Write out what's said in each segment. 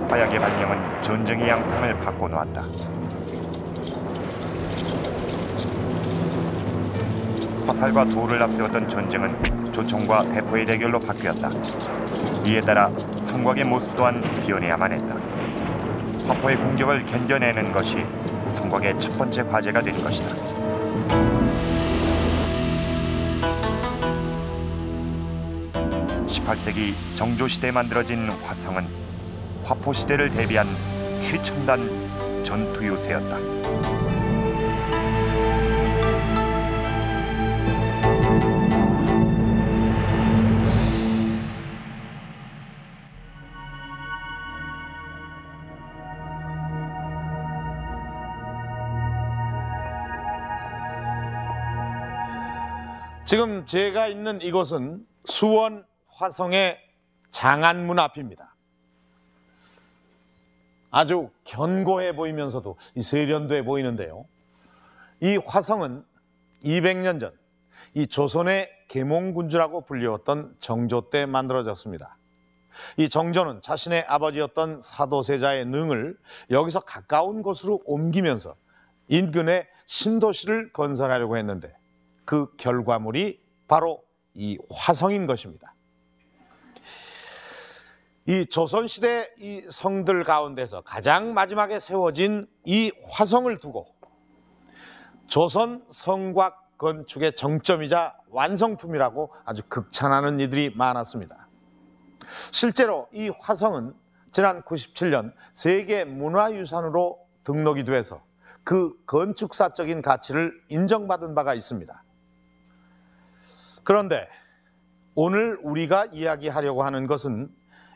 화약의 발명은 전쟁의 양상을 바꿔놓았다. 화살과 돌을 앞세웠던 전쟁은 조총과 대포의 대결로 바뀌었다. 이에 따라 성곽의 모습 또한 변해야만 했다. 화포의 공격을 견뎌내는 것이 성곽의 첫 번째 과제가 된 것이다. (18세기) 정조시대에 만들어진 화성은 화포시대를 대비한 최첨단 전투 요새였다. 지금 제가 있는 이곳은 수원 화성의 장안문 앞입니다. 아주 견고해 보이면서도 세련돼 보이는데요. 이 화성은 200년 전 이 조선의 계몽군주라고 불리웠던 정조 때 만들어졌습니다. 이 정조는 자신의 아버지였던 사도세자의 능을 여기서 가까운 곳으로 옮기면서 인근에 신도시를 건설하려고 했는데 그 결과물이 바로 이 화성인 것입니다. 이 조선시대 이 성들 가운데서 가장 마지막에 세워진 이 화성을 두고 조선 성곽 건축의 정점이자 완성품이라고 아주 극찬하는 이들이 많았습니다. 실제로 이 화성은 지난 97년 세계문화유산으로 등록이 돼서 그 건축사적인 가치를 인정받은 바가 있습니다. 그런데 오늘 우리가 이야기하려고 하는 것은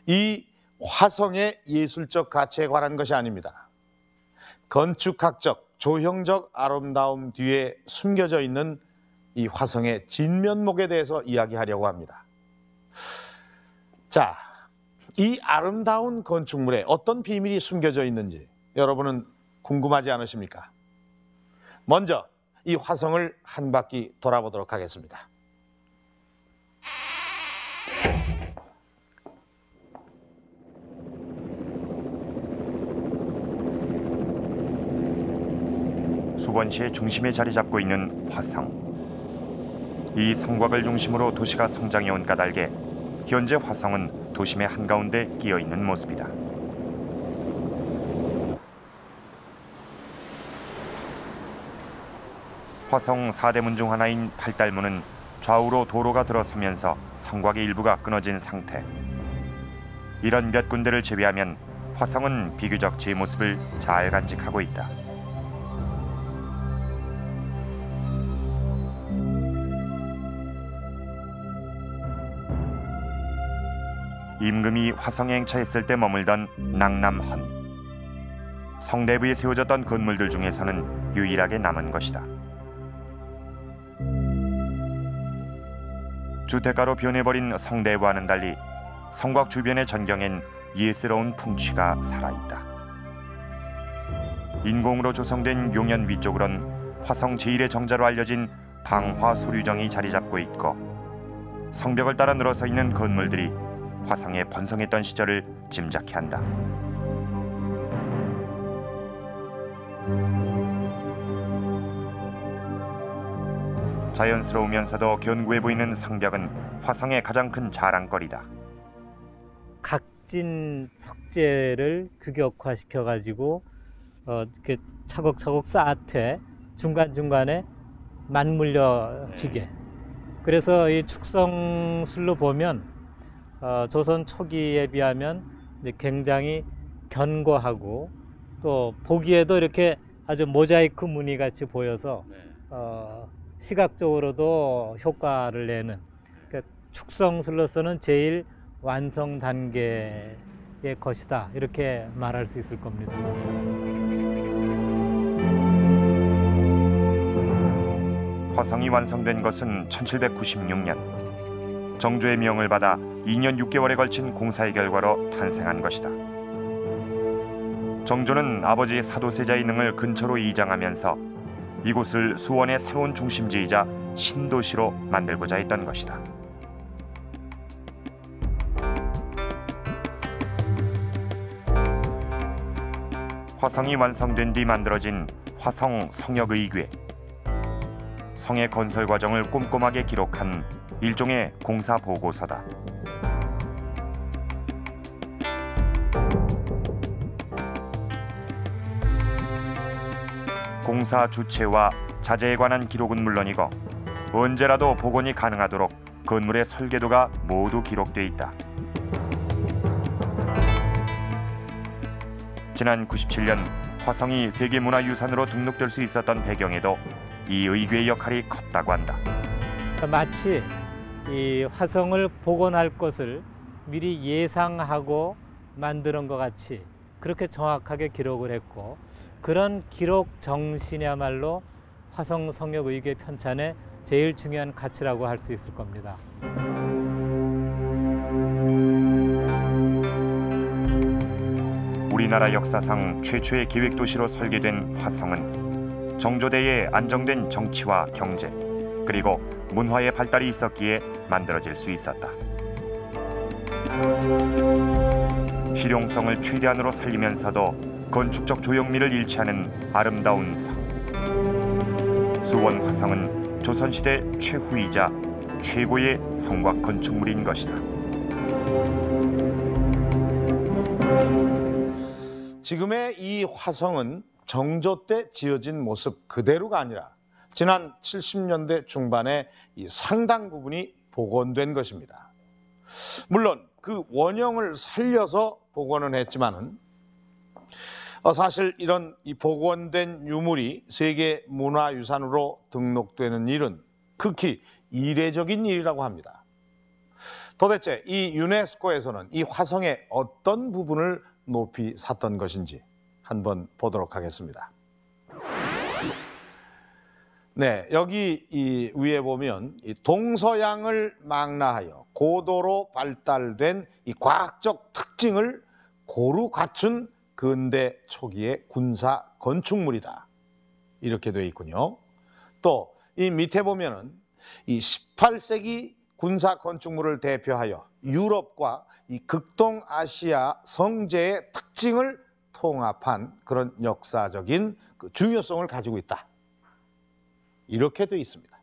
이 화성의 예술적 가치에 관한 것이 아닙니다. 건축학적, 조형적 아름다움 뒤에 숨겨져 있는 이 화성의 진면목에 대해서 이야기하려고 합니다. 자, 이 아름다운 건축물에 어떤 비밀이 숨겨져 있는지 여러분은 궁금하지 않으십니까? 먼저 이 화성을 한 바퀴 돌아보도록 하겠습니다. 수원시의 중심에 자리 잡고 있는 화성. 이 성곽을 중심으로 도시가 성장해온 까닭에 현재 화성은 도심의 한가운데 끼어 있는 모습이다. 화성 4대문 중 하나인 팔달문은 좌우로 도로가 들어서면서 성곽의 일부가 끊어진 상태. 이런 몇 군데를 제외하면 화성은 비교적 제 모습을 잘 간직하고 있다. 임금이 화성에 행차했을 때 머물던 낭남헌. 성내부에 세워졌던 건물들 중에서는 유일하게 남은 것이다. 주택가로 변해버린 성내부와는 달리 성곽 주변의 전경엔 예스러운 풍취가 살아있다. 인공으로 조성된 용연 위쪽으론 화성 제1의 정자로 알려진 방화수류정이 자리 잡고 있고 성벽을 따라 늘어서 있는 건물들이 화성에 번성했던 시절을 짐작케 한다. 자연스러우면서도 견고해 보이는 성벽은 화성의 가장 큰 자랑거리다. 각진 석재를 규격화시켜가지고 이렇게 차곡차곡 쌓되 중간중간에 맞물려지게. 그래서 이 축성술로 보면 조선 초기에 비하면 이제 굉장히 견고하고 또 보기에도 이렇게 아주 모자이크 무늬 같이 보여서 시각적으로도 효과를 내는, 그러니까 축성술로서는 제일 완성 단계의 것이다, 이렇게 말할 수 있을 겁니다. 화성이 완성된 것은 1796년. 정조의 명을 받아 2년 6개월에 걸친 공사의 결과로 탄생한 것이다. 정조는 아버지의 사도세자의 능을 근처로 이장하면서 이곳을 수원의 새로운 중심지이자 신도시로 만들고자 했던 것이다. 화성이 완성된 뒤 만들어진 화성 성역의궤. 성의 건설 과정을 꼼꼼하게 기록한 일종의 공사 보고서다. 공사 주체와 자재에 관한 기록은 물론이고 언제라도 복원이 가능하도록 건물의 설계도가 모두 기록돼 있다. 지난 97년 화성이 세계문화유산으로 등록될 수 있었던 배경에도 이 의궤의 역할이 컸다고 한다. 마치 이 화성을 복원할 것을 미리 예상하고 만드는 것 같이 그렇게 정확하게 기록을 했고, 그런 기록 정신이야말로 화성 성역 의궤 편찬의 제일 중요한 가치라고 할 수 있을 겁니다. 우리나라 역사상 최초의 계획도시로 설계된 화성은 정조대의 안정된 정치와 경제, 그리고 문화의 발달이 있었기에 만들어질 수 있었다. 실용성을 최대한으로 살리면서도 건축적 조형미를 잃지 않은 아름다운 성. 수원 화성은 조선시대 최후이자 최고의 성곽 건축물인 것이다. 지금의 이 화성은 정조 때 지어진 모습 그대로가 아니라 지난 70년대 중반에 이 상당 부분이 복원된 것입니다. 물론 그 원형을 살려서 복원은 했지만은 사실 이런 이 복원된 유물이 세계 문화유산으로 등록되는 일은 극히 이례적인 일이라고 합니다. 도대체 이 유네스코에서는 이 화성의 어떤 부분을 높이 샀던 것인지 한번 보도록 하겠습니다. 네, 여기 이 위에 보면 이 동서양을 망라하여 고도로 발달된 이 과학적 특징을 고루 갖춘 근대 초기의 군사 건축물이다, 이렇게 되어 있군요. 또 이 밑에 보면은 이 18세기 군사 건축물을 대표하여 유럽과 이 극동아시아 성제의 특징을 통합한 그런 역사적인 그 중요성을 가지고 있다, 이렇게 되어 있습니다.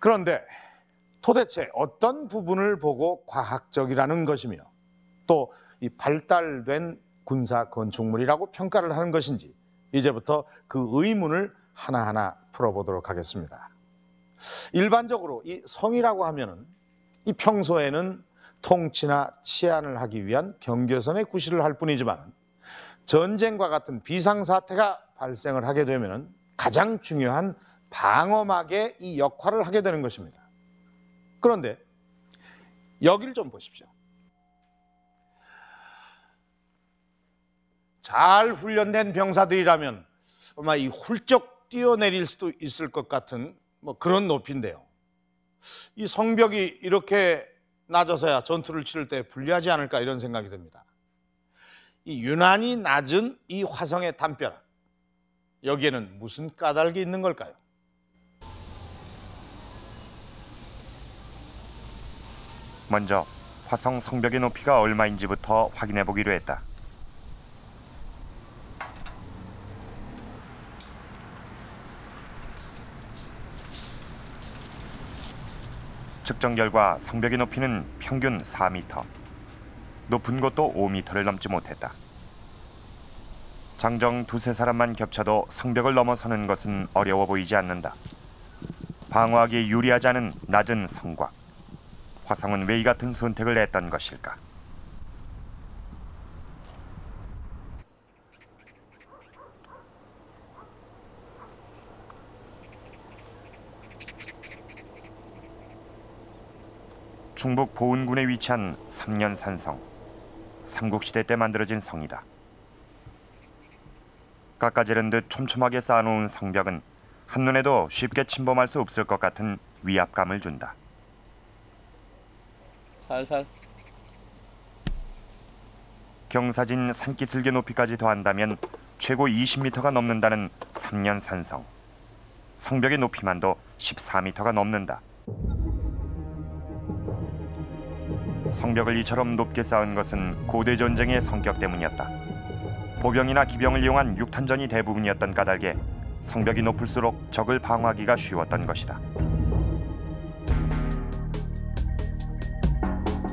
그런데 도대체 어떤 부분을 보고 과학적이라는 것이며 또 이 발달된 군사 건축물이라고 평가를 하는 것인지, 이제부터 그 의문을 하나하나 풀어보도록 하겠습니다. 일반적으로 이 성이라고 하면은 이 평소에는 통치나 치안을 하기 위한 경계선의 구실을 할 뿐이지만 전쟁과 같은 비상사태가 발생을 하게 되면 가장 중요한 방어막의 이 역할을 하게 되는 것입니다. 그런데 여기를 좀 보십시오. 잘 훈련된 병사들이라면 아마 이 훌쩍 뛰어내릴 수도 있을 것 같은 그런 높이인데요. 이 성벽이 이렇게 낮아서야 전투를 치를 때 불리하지 않을까, 이런 생각이 듭니다. 이 유난히 낮은 이 화성의 담벼락, 여기에는 무슨 까닭이 있는 걸까요? 먼저 화성 성벽의 높이가 얼마인지부터 확인해 보기로 했다. 측정 결과 성벽의 높이는 평균 4m, 높은 곳도 5m를 넘지 못했다. 장정 두세 사람만 겹쳐도 성벽을 넘어서는 것은 어려워 보이지 않는다. 방어하기에 유리하지 않은 낮은 성곽. 화성은 왜 이 같은 선택을 했던 것일까? 충북 보은군에 위치한 삼년산성. 삼국시대 때 만들어진 성이다. 깎아지른 듯 촘촘하게 쌓아놓은 성벽은 한눈에도 쉽게 침범할 수 없을 것 같은 위압감을 준다. 살살. 경사진 산기슭의 높이까지 더한다면 최고 20m가 넘는다는 3년 산성. 성벽의 높이만도 14m가 넘는다. 성벽을 이처럼 높게 쌓은 것은 고대 전쟁의 성격 때문이었다. 보병이나 기병을 이용한 육탄전이 대부분이었던 까닭에 성벽이 높을수록 적을 방어하기가 쉬웠던 것이다.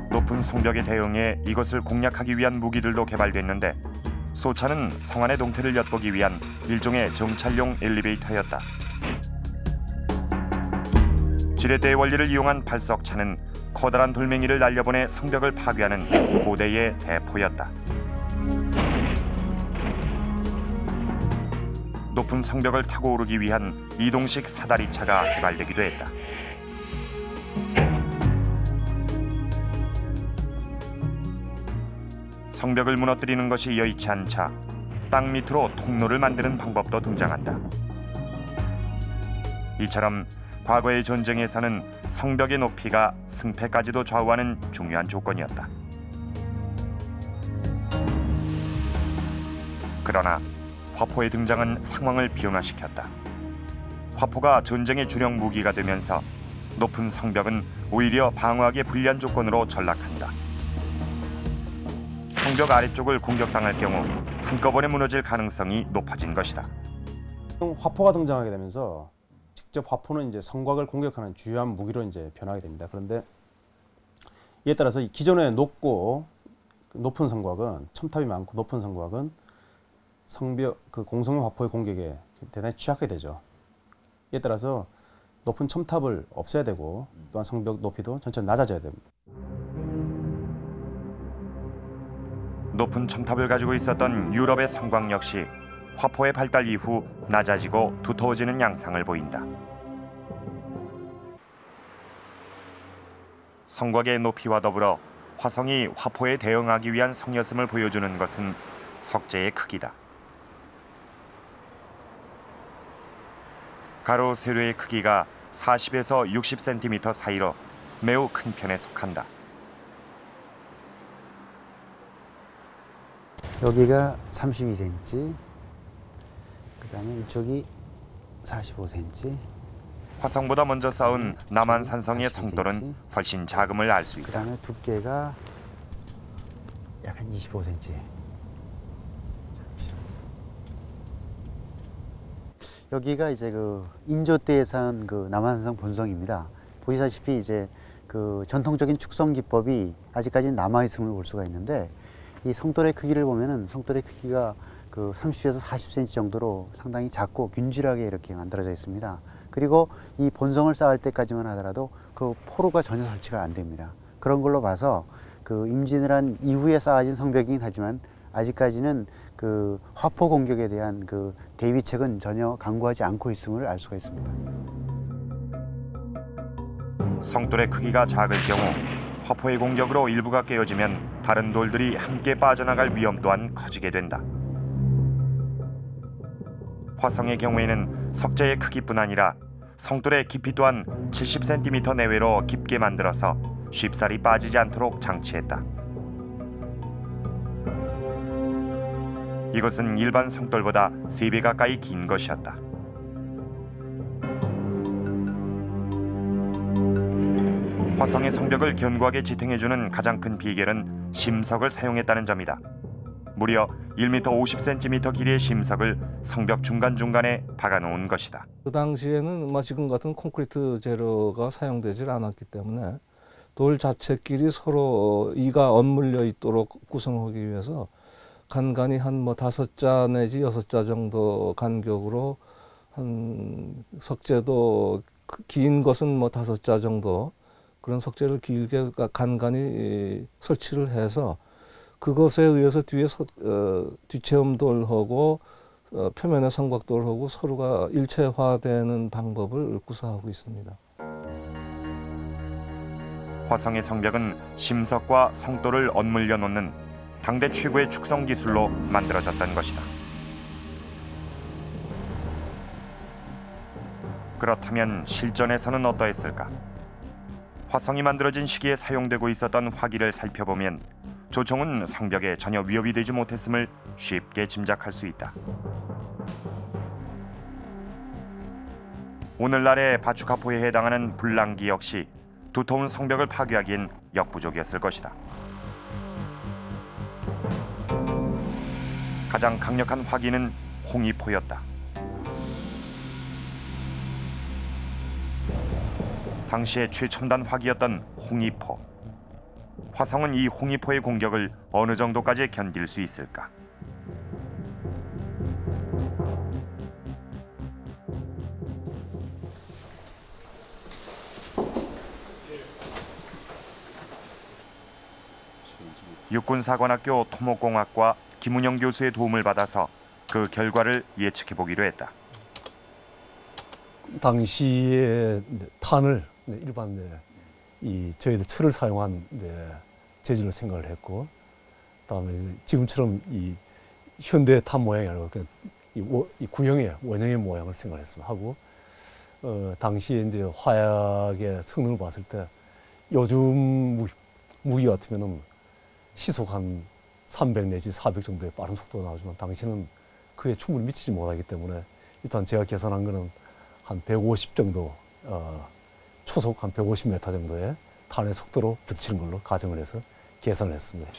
높은 성벽에 대응해 이것을 공략하기 위한 무기들도 개발됐는데 소차는 성 안의 동태를 엿보기 위한 일종의 정찰용 엘리베이터였다. 지렛대의 원리를 이용한 발석차는 커다란 돌멩이를 날려보내 성벽을 파괴하는 고대의 대포였다. 높은 성벽을 타고 오르기 위한 이동식 사다리차가 개발되기도 했다. 성벽을 무너뜨리는 것이 여의치 않자 땅 밑으로 통로를 만드는 방법도 등장한다. 이처럼 과거의 전쟁에서는 성벽의 높이가 승패까지도 좌우하는 중요한 조건이었다. 그러나 화포의 등장은 상황을 변화시켰다. 화포가 전쟁의 주력 무기가 되면서 높은 성벽은 오히려 방어하기에 불리한 조건으로 전락한다. 성벽 아래쪽을 공격당할 경우 한꺼번에 무너질 가능성이 높아진 것이다. 화포가 등장하게 되면서 직접 화포는 이제 성곽을 공격하는 주요한 무기로 이제 변하게 됩니다. 그런데 이에 따라서 기존의 높은 성곽은 첨탑이 많고 높은 성곽은 성벽 공성용 화포의 공격에 대단히 취약하게 되죠. 이에 따라서 높은 첨탑을 없애야 되고 또한 성벽 높이도 천천히 낮아져야 됩니다. 높은 첨탑을 가지고 있었던 유럽의 성곽 역시 화포의 발달 이후 낮아지고 두터워지는 양상을 보인다. 성곽의 높이와 더불어 화성이 화포에 대응하기 위한 성였음을 보여주는 것은 석재의 크기다. 가로 세로의 크기가 40에서 60cm 사이로 매우 큰 편에 속한다. 여기가 32cm, 그다음에 이쪽이 45cm. 화성보다 먼저 쌓은 남한산성의 성돌은 훨씬 작음을 알 수 있다. 그다음에 두께가 약 한 25cm. 여기가 이제 인조 때에 산 남한산성 본성입니다. 보시다시피 이제 전통적인 축성 기법이 아직까지 남아 있음을 볼 수가 있는데, 이 성돌의 크기를 보면은 성돌의 크기가 30에서 40cm 정도로 상당히 작고 균질하게 이렇게 만들어져 있습니다. 그리고 이 본성을 쌓을 때까지만 하더라도 포로가 전혀 설치가 안 됩니다. 그런 걸로 봐서 임진을 한 이후에 쌓아진 성벽이긴 하지만 아직까지는 화포 공격에 대한 대비책은 전혀 강구하지 않고 있음을 알 수가 있습니다. 성돌의 크기가 작을 경우 화포의 공격으로 일부가 깨어지면 다른 돌들이 함께 빠져나갈 위험 또한 커지게 된다. 화성의 경우에는 석재의 크기뿐 아니라 성돌의 깊이 또한 70cm 내외로 깊게 만들어서 쉽사리 빠지지 않도록 장치했다. 이것은 일반 성돌보다 3배 가까이 긴 것이었다. 화성의 성벽을 견고하게 지탱해주는 가장 큰 비결은 심석을 사용했다는 점이다. 무려 1m 50cm 길이의 심석을 성벽 중간중간에 박아놓은 것이다. 그 당시에는 지금 같은 콘크리트 재료가 사용되질 않았기 때문에 돌 자체끼리 서로 이가 엇물려 있도록 구성하기 위해서 간간히 한 5자 내지 6자 정도 간격으로 한 석재도 긴 것은 5자 정도 그런 석재를 길게 간간히 설치를 해서 그것에 의해서 뒤에 뒷체음돌하고 표면의 성곽돌하고 서로가 일체화되는 방법을 구사하고 있습니다. 화성의 성벽은 심석과 성돌을 엇물려 놓는 당대 최고의 축성 기술로 만들어졌던 것이다. 그렇다면 실전에서는 어떠했을까? 화성이 만들어진 시기에 사용되고 있었던 화기를 살펴보면 조총은 성벽에 전혀 위협이 되지 못했음을 쉽게 짐작할 수 있다. 오늘날의 바추카포에 해당하는 불랑기 역시 두터운 성벽을 파괴하기엔 역부족이었을 것이다. 가장 강력한 화기는 홍위포였다. 당시의 최첨단 화기였던 홍위포. 화성은 이 홍위포의 공격을 어느 정도까지 견딜 수 있을까? 육군사관학교 토목공학과 김운영 교수의 도움을 받아서 그 결과를 예측해 보기로 했다. 당시에 탄을 일반 저희들 철을 사용한 재질로 생각을 했고, 그다음에 지금처럼 이 현대 탄 모양이 아니고 이 구형의 원형의 모양을 생각했습니다. 하고 당시에 이제 화약의 성능을 봤을 때 요즘 무기 같으면은 시속 한 300 내지 400 정도의 빠른 속도가 나오지만 당시는 그에 충분히 미치지 못하기 때문에 일단 제가 계산한 거는 한 150 정도, 초속 한 150m 정도의 탄의 속도로 부딪히는 걸로 가정을 해서 계산을 했습니다.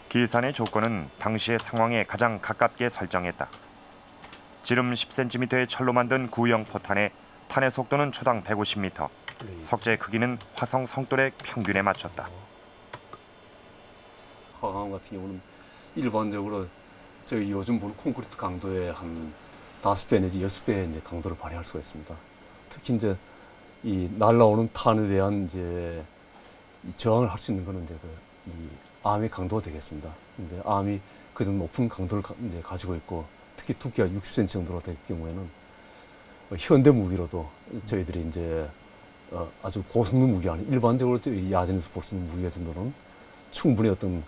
계산의 조건은 당시의 상황에 가장 가깝게 설정했다. 지름 10cm의 철로 만든 구형 포탄에 탄의 속도는 초당 150m, 석재의 크기는 화성 성돌의 평균에 맞췄다. 화강 같은 경우는 일반적으로 저희 요즘 보는 콘크리트 강도의 한 5배 내지 6배의 이제 강도를 발휘할 수가 있습니다. 특히 이제 이 날라오는 탄에 대한 이제 저항을 할 수 있는 거는 이제 이 암의 강도가 되겠습니다. 근데 암이 그 정도 높은 강도를 이제 가지고 있고, 특히 두께가 60cm 정도로 될 경우에는 현대 무기로도 저희들이 이제 아주 고성능 무기 아닌 일반적으로 야전에서 볼 수 있는 무기가 정도는 충분히 어떤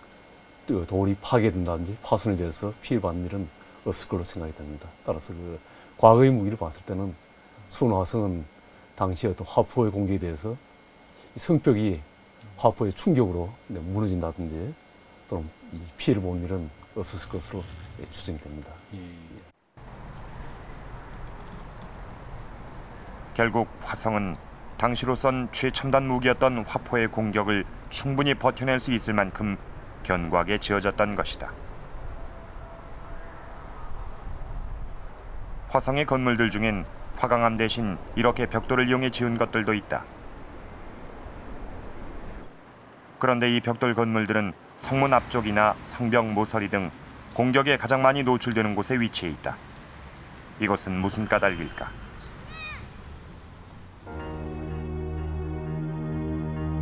돌이 파괴된다든지 파손에 대해서 피해받는 일은 없을 걸로 생각이 됩니다. 따라서 그 과거의 무기를 봤을 때는 수원화성은 당시 어떤 화포의 공격에 대해서 성벽이 화포의 충격으로 무너진다든지 또는 이 피해를 보는 일은 없었을 것으로 추정이 됩니다. 결국 화성은 당시로선 최첨단 무기였던 화포의 공격을 충분히 버텨낼 수 있을 만큼 견고하게 지어졌던 것이다. 화성의 건물들 중엔 화강암 대신 이렇게 벽돌을 이용해 지은 것들도 있다. 그런데 이 벽돌 건물들은 성문 앞쪽이나 성벽 모서리 등 공격에 가장 많이 노출되는 곳에 위치해 있다. 이것은 무슨 까닭일까?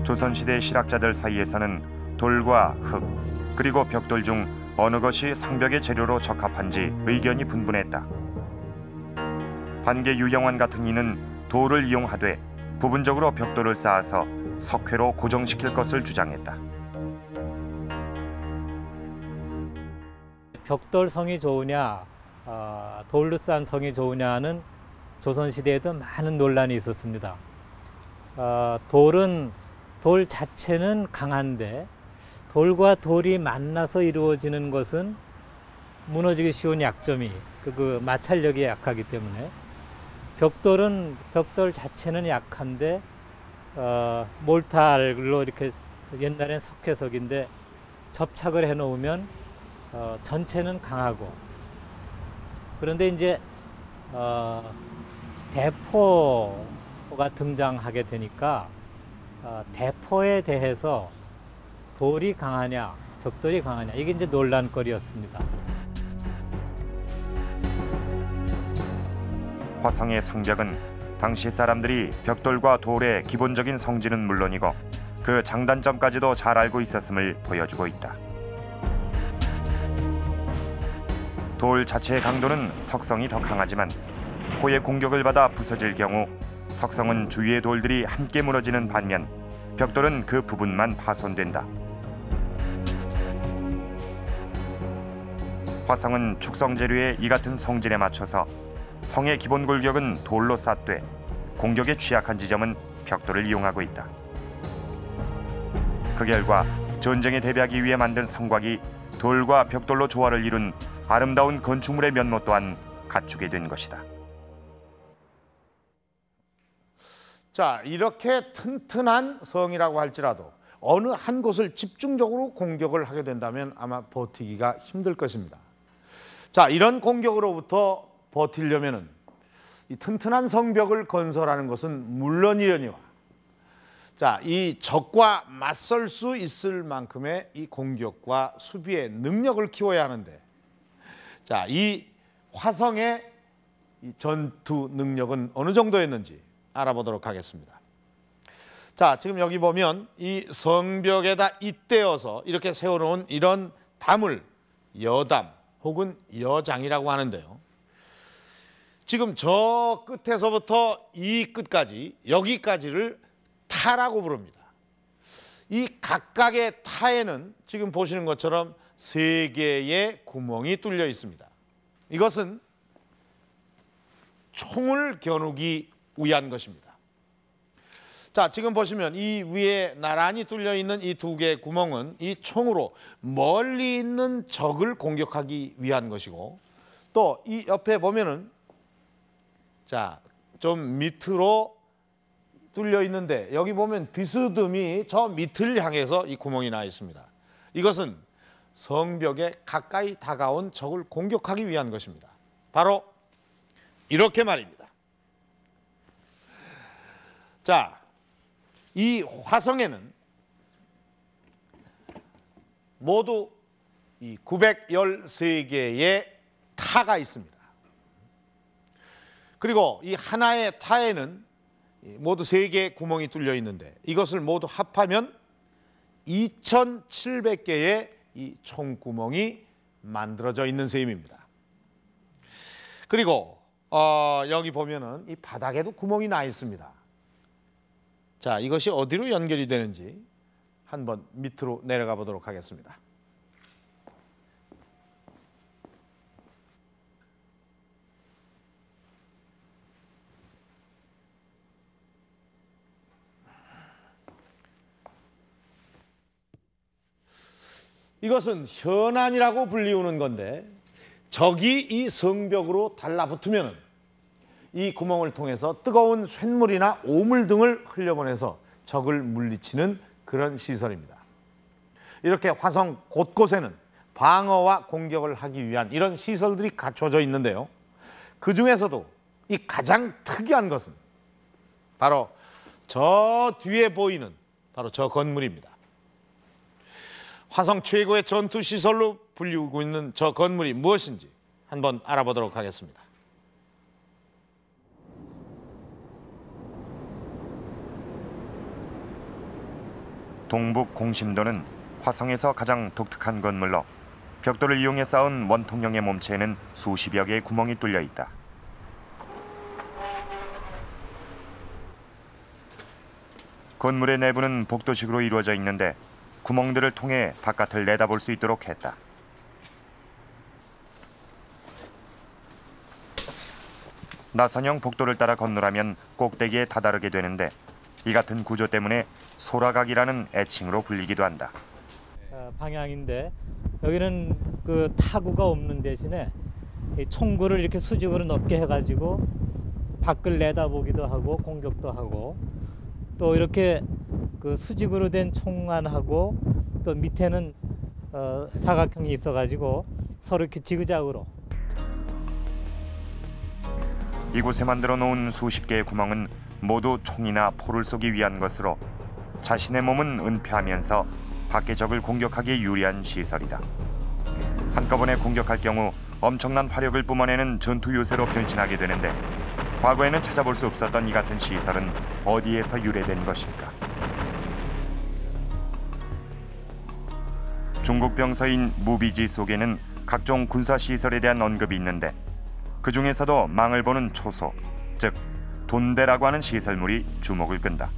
조선시대 실학자들 사이에서는 돌과 흙, 그리고 벽돌 중 어느 것이 성벽의 재료로 적합한지 의견이 분분했다. 반개 유영환 같은 이는 돌을 이용하되 부분적으로 벽돌을 쌓아서 석회로 고정시킬 것을 주장했다. 벽돌 성이 좋으냐, 돌로 쌓은 성이 좋으냐는 조선시대에도 많은 논란이 있었습니다. 돌 자체는 강한데 돌과 돌이 만나서 이루어지는 것은 무너지기 쉬운 약점이 그 마찰력이 약하기 때문에 벽돌 자체는 약한데 몰탈로 이렇게 옛날엔 석회석인데 접착을 해 놓으면 전체는 강하고, 그런데 이제 대포가 등장하게 되니까 대포에 대해서 돌이 강하냐 벽돌이 강하냐 이게 이제 논란거리였습니다. 화성의 성벽은 당시 사람들이 벽돌과 돌의 기본적인 성질은 물론이고 그 장단점까지도 잘 알고 있었음을 보여주고 있다. 돌 자체의 강도는 석성이 더 강하지만 포의 공격을 받아 부서질 경우 석성은 주위의 돌들이 함께 무너지는 반면 벽돌은 그 부분만 파손된다. 화성은 축성 재료의 이 같은 성질에 맞춰서 성의 기본 골격은 돌로 쌓되 공격에 취약한 지점은 벽돌을 이용하고 있다. 그 결과 전쟁에 대비하기 위해 만든 성곽이 돌과 벽돌로 조화를 이룬 아름다운 건축물의 면모 또한 갖추게 된 것이다. 자, 이렇게 튼튼한 성이라고 할지라도 어느 한 곳을 집중적으로 공격을 하게 된다면 아마 버티기가 힘들 것입니다. 자, 이런 공격으로부터 버티려면은 이 튼튼한 성벽을 건설하는 것은 물론이려니와 자, 이 적과 맞설 수 있을 만큼의 이 공격과 수비의 능력을 키워야 하는데 자, 이 화성의 이 전투 능력은 어느 정도였는지 알아보도록 하겠습니다. 자, 지금 여기 보면 이 성벽에다 잇대어서 이렇게 세워놓은 이런 담을 여담 혹은 여장이라고 하는데요. 지금 저 끝에서부터 이 끝까지 여기까지를 타라고 부릅니다. 이 각각의 타에는 지금 보시는 것처럼 3개의 구멍이 뚫려 있습니다. 이것은 총을 겨누기 위한 것입니다. 자, 지금 보시면 이 위에 나란히 뚫려 있는 이 2개의 구멍은 이 총으로 멀리 있는 적을 공격하기 위한 것이고 또 이 옆에 보면은 자, 좀 밑으로 뚫려 있는데 여기 보면 비스듬히 저 밑을 향해서 이 구멍이 나 있습니다. 이것은 성벽에 가까이 다가온 적을 공격하기 위한 것입니다. 바로 이렇게 말입니다. 자, 이 화성에는 모두 이 913개의 타가 있습니다. 그리고 이 하나의 타에는 모두 3개의 구멍이 뚫려 있는데 이것을 모두 합하면 2,700개의 이 총구멍이 만들어져 있는 셈입니다. 그리고 여기 보면은 이 바닥에도 구멍이 나 있습니다. 자, 이것이 어디로 연결이 되는지 한번 밑으로 내려가 보도록 하겠습니다. 이것은 현안이라고 불리우는 건데 적이 이 성벽으로 달라붙으면 이 구멍을 통해서 뜨거운 쇳물이나 오물 등을 흘려보내서 적을 물리치는 그런 시설입니다. 이렇게 화성 곳곳에는 방어와 공격을 하기 위한 이런 시설들이 갖춰져 있는데요. 그 중에서도 이 가장 특이한 것은 바로 저 뒤에 보이는 바로 저 건물입니다. 화성 최고의 전투 시설로 불리우고 있는 저 건물이 무엇인지 한번 알아보도록 하겠습니다. 동북 공심도는 화성에서 가장 독특한 건물로 벽돌을 이용해 쌓은 원통형의 몸체에는 수십여 개의 구멍이 뚫려 있다. 건물의 내부는 복도식으로 이루어져 있는데 구멍들을 통해 바깥을 내다볼 수 있도록 했다. 나선형 복도를 따라 건너라면 꼭대기에 다다르게 되는데 이 같은 구조 때문에 소라각이라는 애칭으로 불리기도 한다. 방향인데 여기는 그 타구가 없는 대신에 이 총구를 이렇게 수직으로 높게 해가지고 밖을 내다보기도 하고 공격도 하고 또 이렇게 그 수직으로 된 총안하고 또 밑에는 사각형이 있어가지고 서로 이렇게 지그자그로. 이곳에 만들어 놓은 수십 개의 구멍은 모두 총이나 포를 쏘기 위한 것으로 자신의 몸은 은폐하면서 밖의 적을 공격하기에 유리한 시설이다. 한꺼번에 공격할 경우 엄청난 화력을 뿜어내는 전투 요새로 변신하게 되는데 과거에는 찾아볼 수 없었던 이 같은 시설은 어디에서 유래된 것일까? 중국 병서인 무비지 속에는 각종 군사시설에 대한 언급이 있는데 그 중에서도 망을 보는 초소, 즉 돈대라고 하는 시설물이 주목을 끈다.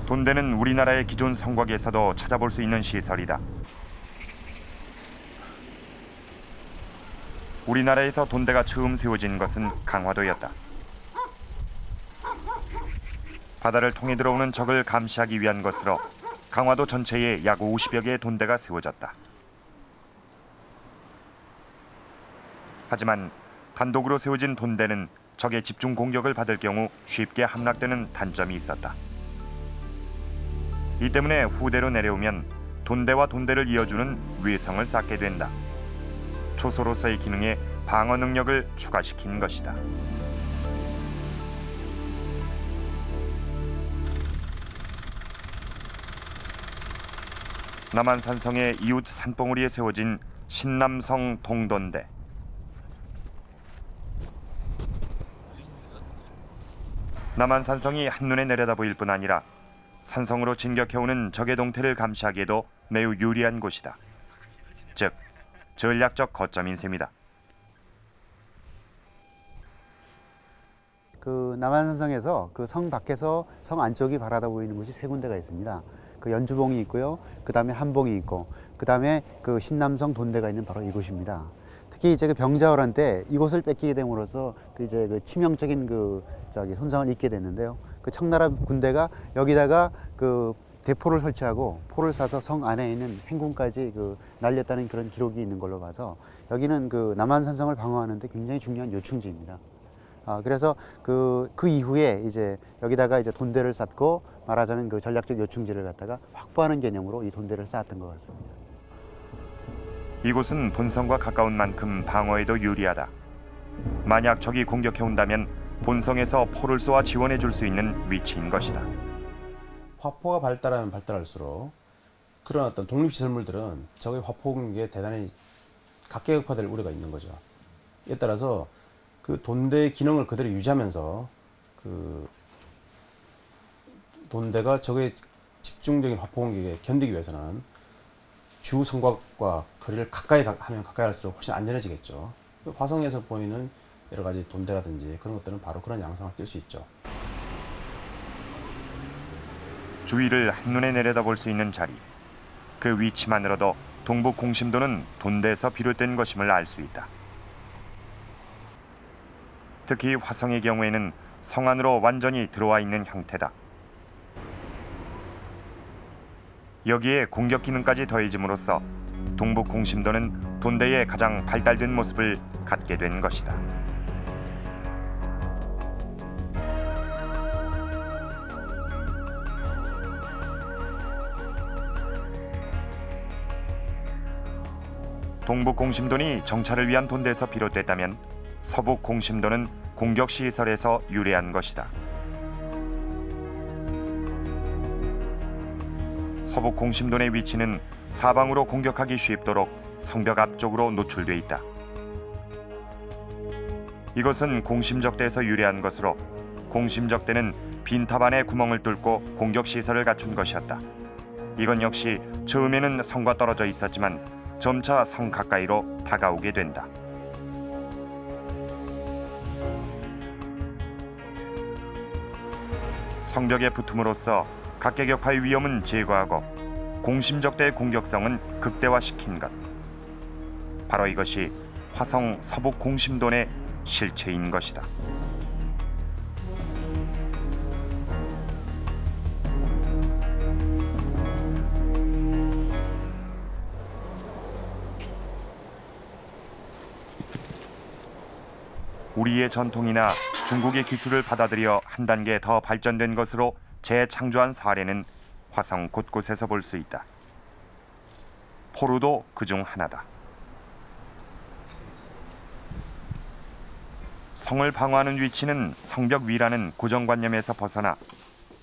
돈대는 우리나라의 기존 성곽에서도 찾아볼 수 있는 시설이다. 우리나라에서 돈대가 처음 세워진 것은 강화도였다. 바다를 통해 들어오는 적을 감시하기 위한 것으로 강화도 전체에 약 50여 개의 돈대가 세워졌다. 하지만 단독으로 세워진 돈대는 적의 집중 공격을 받을 경우 쉽게 함락되는 단점이 있었다. 이 때문에 후대로 내려오면 돈대와 돈대를 이어주는 외성을 쌓게 된다. 초소로서의 기능에 방어 능력을 추가시킨 것이다. 남한산성의 이웃 산봉우리에 세워진 신남성 동돈대. 남한산성이 한눈에 내려다 보일 뿐 아니라 산성으로 진격해오는 적의 동태를 감시하기에도 매우 유리한 곳이다. 즉, 전략적 거점인 셈이다. 그 남한산성에서 그 성 밖에서 성 안쪽이 바라다 보이는 곳이 세 군데가 있습니다. 그 연주봉이 있고요. 그 다음에 한봉이 있고, 그 다음에 그 신남성 돈대가 있는 바로 이곳입니다. 특히 이제 그 병자호란 때 이곳을 뺏기게 됨으로써 그 이제 그 치명적인 손상을 입게 됐는데요. 그 청나라 군대가 여기다가 그 대포를 설치하고 포를 쏴서 성 안에 있는 행군까지 날렸다는 그런 기록이 있는 걸로 봐서 여기는 그 남한산성을 방어하는데 굉장히 중요한 요충지입니다. 그래서 그 이후에 이제 여기다가 이제 돈대를 쌓고 말하자면 그 전략적 요충지를 갖다가 확보하는 개념으로 이 돈대를 쌓았던 것 같습니다. 이곳은 본성과 가까운 만큼 방어에도 유리하다. 만약 적이 공격해온다면 본성에서 포를 쏘아 지원해 줄 수 있는 위치인 것이다. 화포가 발달하면 발달할수록 그런 어떤 독립시설물들은 적의 화포 공격에 대단히 각계각파될 우려가 있는 거죠. 이에 따라서 그 돈대의 기능을 그대로 유지하면서 그 돈대가 적의 집중적인 화포 공격에 견디기 위해서는 주 성곽과 거리를 가까이 하면 가까이 할수록 훨씬 안전해지겠죠. 화성에서 보이는 여러 가지 돈대라든지 그런 것들은 바로 그런 양상을 띌 수 있죠. 주위를 한눈에 내려다볼 수 있는 자리. 그 위치만으로도 동북 공심도는 돈대에서 비롯된 것임을 알 수 있다. 특히 화성의 경우에는 성 안으로 완전히 들어와 있는 형태다. 여기에 공격 기능까지 더해짐으로써 동북 공심도는 돈대의 가장 발달된 모습을 갖게 된 것이다. 동북 공심도는 정찰을 위한 돈대에서 비롯됐다면 서북 공심도는 공격 시설에서 유래한 것이다. 서북 공심도의 위치는 사방으로 공격하기 쉽도록 성벽 앞쪽으로 노출돼 있다. 이것은 공심적대에서 유래한 것으로 공심적대는 빈탑 안에 구멍을 뚫고 공격 시설을 갖춘 것이었다. 이건 역시 처음에는 성과 떨어져 있었지만 점차 성 가까이로 다가오게 된다. 성벽에 붙음으로써 각계격파의 위험은 제거하고 공심적대의 공격성은 극대화시킨 것. 바로 이것이 화성 서북 공심돈의 실체인 것이다. 우리의 전통이나 중국의 기술을 받아들여 한 단계 더 발전된 것으로 재창조한 사례는 화성 곳곳에서 볼 수 있다. 포루도 그중 하나다. 성을 방어하는 위치는 성벽 위라는 고정관념에서 벗어나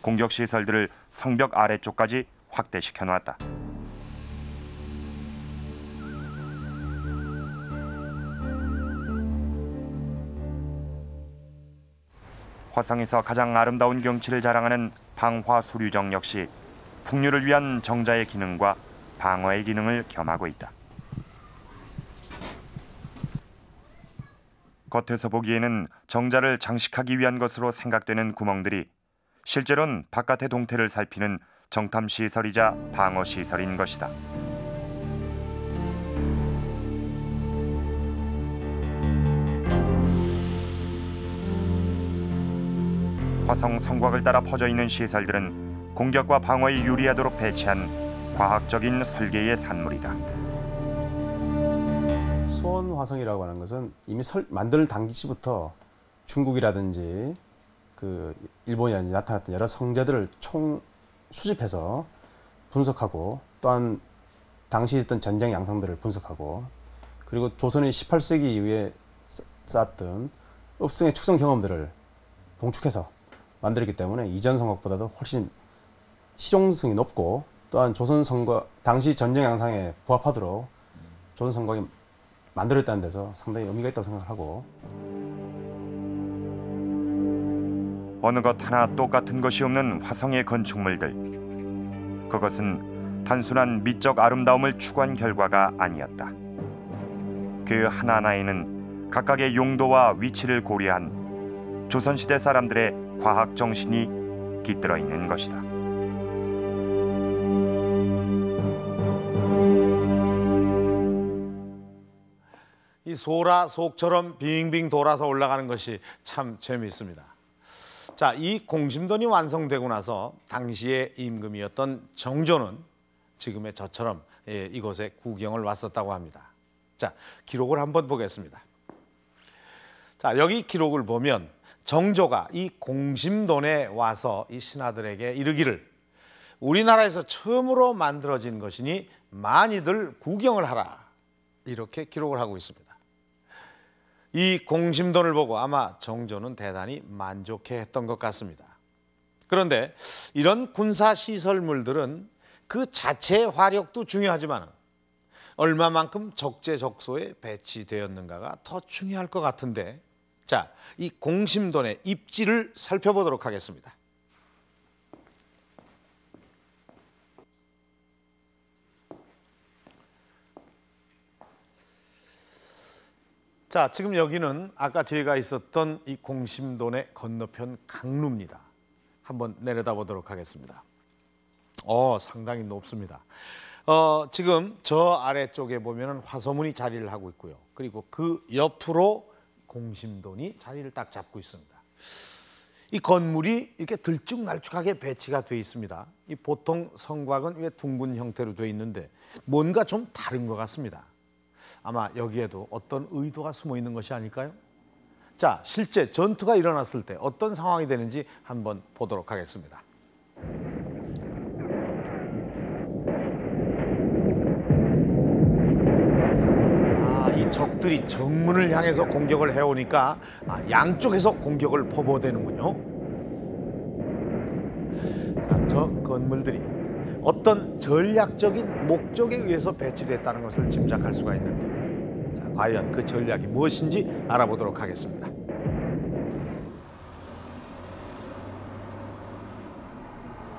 공격시설들을 성벽 아래쪽까지 확대시켜 놨다. 화성에서 가장 아름다운 경치를 자랑하는 방화수류정 역시 풍류를 위한 정자의 기능과 방어의 기능을 겸하고 있다. 겉에서 보기에는 정자를 장식하기 위한 것으로 생각되는 구멍들이 실제로는 바깥의 동태를 살피는 정탐시설이자 방어시설인 것이다. 화성 성곽을 따라 퍼져 있는 시설들은 공격과 방어에 유리하도록 배치한 과학적인 설계의 산물이다. 수원 화성이라고 하는 것은 이미 만들 당시부터 중국이라든지 그 일본이 나타났던 여러 성자들을 총 수집해서 분석하고, 또한 당시 있었던 전쟁 양상들을 분석하고, 그리고 조선이 18세기 이후에 쌓았던 읍승의 축성 경험들을 농축해서 만들었기 때문에 이전 성곽보다도 훨씬 실용성이 높고, 또한 조선 성곽 당시 전쟁 양상에 부합하도록 조선 성곽이 만들었다는 데서 상당히 의미가 있다고 생각하고, 어느 것 하나 똑같은 것이 없는 화성의 건축물들. 그것은 단순한 미적 아름다움을 추구한 결과가 아니었다. 그 하나하나에는 각각의 용도와 위치를 고려한 조선시대 사람들의 과학 정신이 깃들어 있는 것이다. 이 소라 속처럼 빙빙 돌아서 올라가는 것이 참 재미있습니다. 자, 이 공심돈이 완성되고 나서 당시의 임금이었던 정조는 지금의 저처럼 이곳에 구경을 왔었다고 합니다. 자, 기록을 한번 보겠습니다. 자, 여기 기록을 보면 정조가 이 공심돈에 와서 이 신하들에게 이르기를 우리나라에서 처음으로 만들어진 것이니 많이들 구경을 하라, 이렇게 기록을 하고 있습니다. 이 공심돈을 보고 아마 정조는 대단히 만족해했던 것 같습니다. 그런데 이런 군사시설물들은 그 자체의 화력도 중요하지만 얼마만큼 적재적소에 배치되었는가가 더 중요할 것 같은데, 자, 이 공심돈의 입지를 살펴보도록 하겠습니다. 자, 지금 여기는 아까 저희가 있었던 이 공심돈의 건너편 강루입니다. 한번 내려다 보도록 하겠습니다. 상당히 높습니다. 지금 저 아래쪽에 보면은 화서문이 자리를 하고 있고요. 그리고 그 옆으로 공심돈이 자리를 딱 잡고 있습니다. 이 건물이 이렇게 들쭉날쭉하게 배치가 되어 있습니다. 이 보통 성곽은 왜 둥근 형태로 되어 있는데 뭔가 좀 다른 것 같습니다. 아마 여기에도 어떤 의도가 숨어 있는 것이 아닐까요? 자, 실제 전투가 일어났을 때 어떤 상황이 되는지 한번 보도록 하겠습니다. 이 적들이 정문을 향해서 공격을 해오니까 양쪽에서 공격을 퍼부어대는군요. 자, 저 건물들이 어떤 전략적인 목적에 의해서 배치됐다는 것을 짐작할 수가 있는데, 자, 과연 그 전략이 무엇인지 알아보도록 하겠습니다.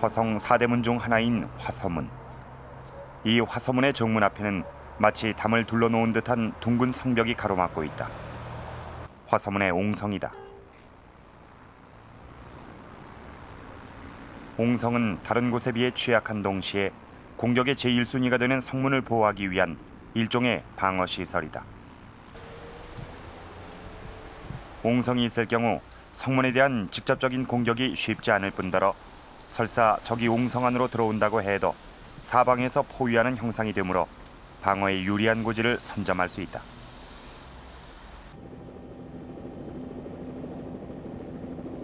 화성 4대문 중 하나인 화서문. 이 화서문의 정문 앞에는 마치 담을 둘러놓은 듯한 둥근 성벽이 가로막고 있다. 화서문의 옹성이다. 옹성은 다른 곳에 비해 취약한 동시에 공격의 제1순위가 되는 성문을 보호하기 위한 일종의 방어시설이다. 옹성이 있을 경우 성문에 대한 직접적인 공격이 쉽지 않을 뿐더러 설사 적이 옹성 안으로 들어온다고 해도 사방에서 포위하는 형상이 되므로 방어에 유리한 고지를 선점할 수 있다.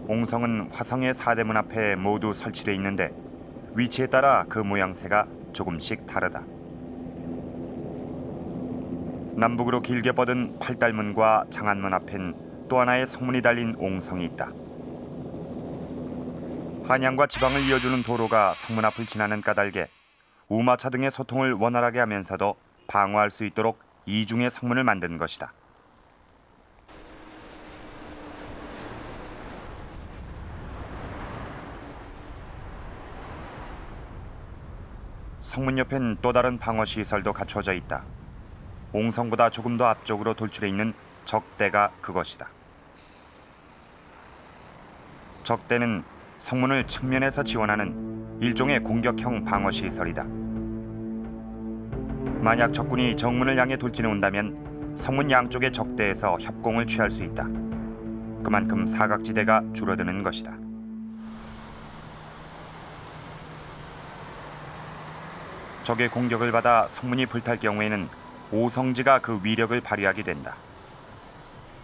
옹성은 화성의 4대문 앞에 모두 설치되어 있는데 위치에 따라 그 모양새가 조금씩 다르다. 남북으로 길게 뻗은 팔달문과 장안문 앞엔 또 하나의 성문이 달린 옹성이 있다. 한양과 지방을 이어주는 도로가 성문 앞을 지나는 까닭에 우마차 등의 소통을 원활하게 하면서도 방어할 수 있도록 이중의 성문을 만든 것이다. 성문 옆엔 또 다른 방어시설도 갖춰져 있다. 옹성보다 조금 더 앞쪽으로 돌출해 있는 적대가 그것이다. 적대는 성문을 측면에서 지원하는 일종의 공격형 방어 시설이다. 만약 적군이 정문을 향해 돌진해 온다면 성문 양쪽의 적대에서 협공을 취할 수 있다. 그만큼 사각지대가 줄어드는 것이다. 적의 공격을 받아 성문이 불탈 경우에는 오성지가 그 위력을 발휘하게 된다.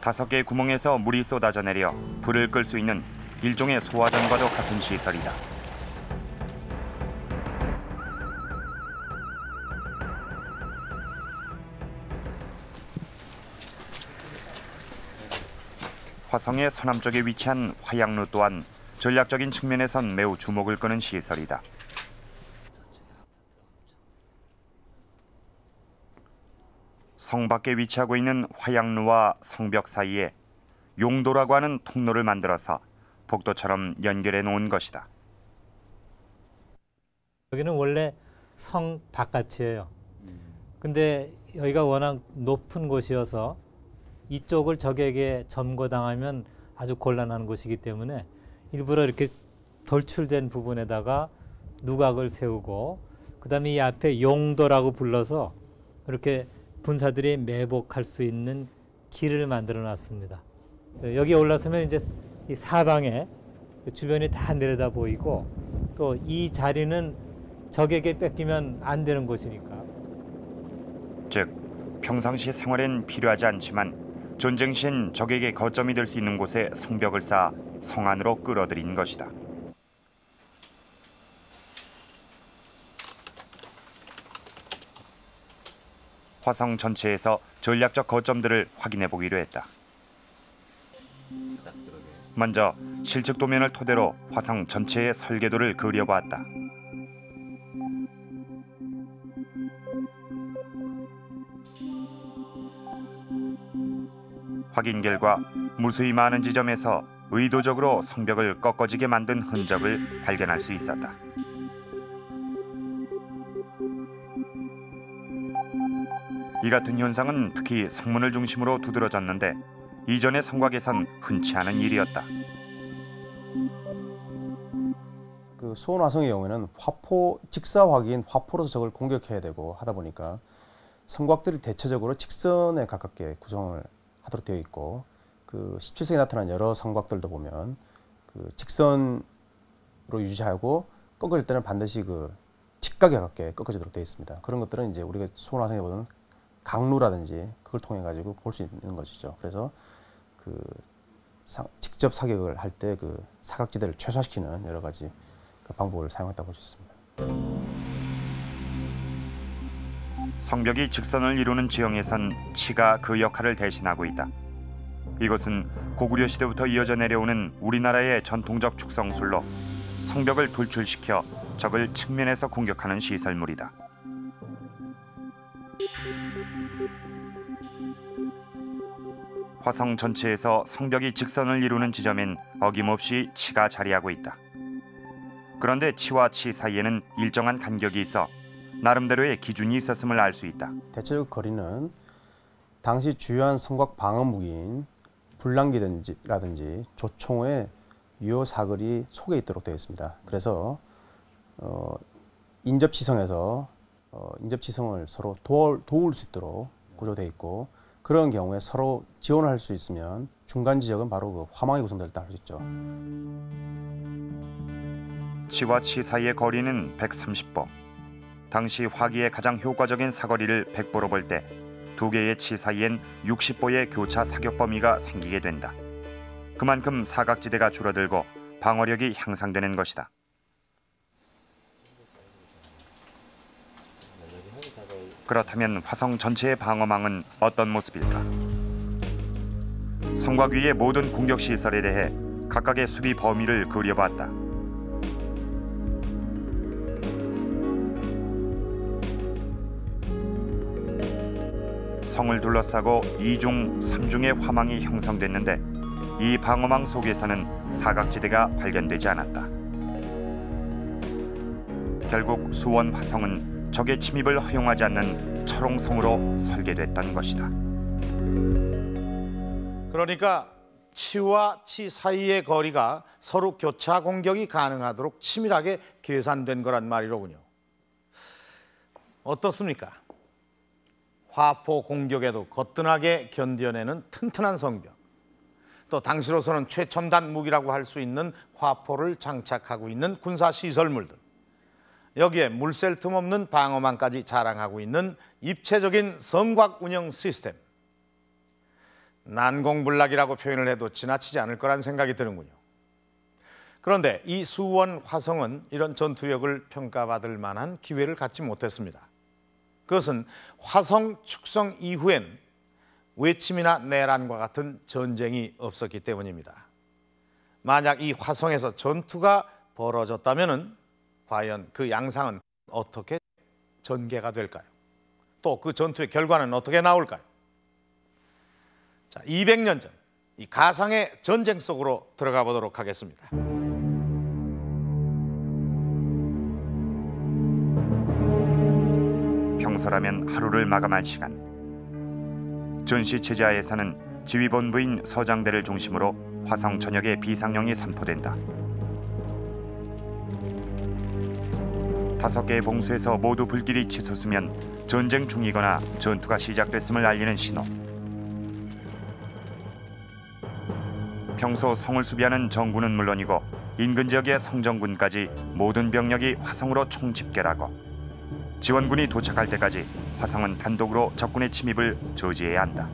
5개의 구멍에서 물이 쏟아져 내려 불을 끌 수 있는 일종의 소화전과도 같은 시설이다. 화성의 서남쪽에 위치한 화양루 또한 전략적인 측면에선 매우 주목을 끄는 시설이다. 성 밖에 위치하고 있는 화양루와 성벽 사이에 용도라고 하는 통로를 만들어서 복도처럼 연결해 놓은 것이다. 여기는 원래 성 바깥이에요. 근데 여기가 워낙 높은 곳이어서 이쪽을 적에게 점거당하면 아주 곤란한 곳이기 때문에 일부러 이렇게 돌출된 부분에다가 누각을 세우고 그다음에 이 앞에 용도라고 불러서 이렇게 군사들이 매복할 수 있는 길을 만들어 놨습니다. 여기 올라서면 이제 이 사방에 주변이 다 내려다 보이고 또 이 자리는 적에게 뺏기면 안 되는 곳이니까. 즉 평상시 생활엔 필요하지 않지만 전쟁 시엔 적에게 거점이 될 수 있는 곳에 성벽을 쌓아 성 안으로 끌어들인 것이다. 화성 전체에서 전략적 거점들을 확인해 보기로 했다. 먼저 실측 도면을 토대로 화성 전체의 설계도를 그려보았다. 확인 결과 무수히 많은 지점에서 의도적으로 성벽을 꺾어지게 만든 흔적을 발견할 수 있었다. 이 같은 현상은 특히 성문을 중심으로 두드러졌는데 이전의 성곽에선 흔치 않은 일이었다. 그 수원 화성의 경우에는 화포 직사 확인 화포로서 적을 공격해야 되고 하다 보니까 성곽들이 대체적으로 직선에 가깝게 구성을 하도록 되어 있고 그 17세기에 나타난 여러 성곽들도 보면 그 직선으로 유지하고 꺾어질 때는 반드시 그 직각에 가깝게 꺾어지도록 되어 있습니다. 그런 것들은 이제 우리가 수원 화성에 보는 강루라든지 그걸 통해 가지고 볼 수 있는 것이죠. 그래서 그 직접 사격을 할 때 그 사각지대를 최소화시키는 여러 가지 그 방법을 사용했다고 볼 수 있습니다. 성벽이 직선을 이루는 지형에선 치가 그 역할을 대신하고 있다. 이것은 고구려 시대부터 이어져 내려오는 우리나라의 전통적 축성술로 성벽을 돌출시켜 적을 측면에서 공격하는 시설물이다. 화성 전체에서 성벽이 직선을 이루는 지점엔 어김없이 치가 자리하고 있다. 그런데 치와 치 사이에는 일정한 간격이 있어 나름대로의 기준이 있었음을 알 수 있다. 대체적 거리는 당시 주요한 성곽 방어 무기인 불랑기라든지 조총의 유효 사거리 속에 있도록 되어 있습니다. 그래서 인접지성에서 인접지성을 서로 도울 수 있도록 구조되어 있고 그런 경우에 서로 지원할 수 있으면 중간 지역은 바로 그 화망이 구성될 때 할 수 있죠. 치와 치 사이의 거리는 130보. 당시 화기의 가장 효과적인 사거리를 100보로 볼 때 두 개의 치 사이엔 60보의 교차 사격 범위가 생기게 된다. 그만큼 사각지대가 줄어들고 방어력이 향상되는 것이다. 그렇다면 화성 전체의 방어망은 어떤 모습일까? 성곽 위의 모든 공격 시설에 대해 각각의 수비 범위를 그려봤다. 성을 둘러싸고 2중, 3중의 화망이 형성됐는데 이 방어망 속에서는 사각지대가 발견되지 않았다. 결국 수원 화성은 적의 침입을 허용하지 않는 철옹성으로 설계됐던 것이다. 그러니까 치와 치 사이의 거리가 서로 교차 공격이 가능하도록 치밀하게 계산된 거란 말이로군요. 어떻습니까? 화포 공격에도 거뜬하게 견뎌내는 튼튼한 성벽, 또 당시로서는 최첨단 무기라고 할 수 있는 화포를 장착하고 있는 군사시설물들, 여기에 물샐 틈 없는 방어망까지 자랑하고 있는 입체적인 성곽 운영 시스템. 난공불락이라고 표현을 해도 지나치지 않을 거란 생각이 드는군요. 그런데 이 수원 화성은 이런 전투력을 평가받을 만한 기회를 갖지 못했습니다. 그것은 화성 축성 이후엔 외침이나 내란과 같은 전쟁이 없었기 때문입니다. 만약 이 화성에서 전투가 벌어졌다면 과연 그 양상은 어떻게 전개가 될까요? 또 그 전투의 결과는 어떻게 나올까요? 자, 200년 전 이 가상의 전쟁 속으로 들어가 보도록 하겠습니다. 평소라면 하루를 마감할 시간. 전시체제하에서는 지휘본부인 서장대를 중심으로 화성 전역에 비상령이 선포된다. 5개의 봉수에서 모두 불길이 치솟으면 전쟁 중이거나 전투가 시작됐음을 알리는 신호. 평소 성을 수비하는 정군은 물론이고 인근 지역의 성정군까지 모든 병력이 화성으로 총집결하고 지원군이 도착할 때까지 화성은 단독으로 적군의 침입을 저지해야 한다.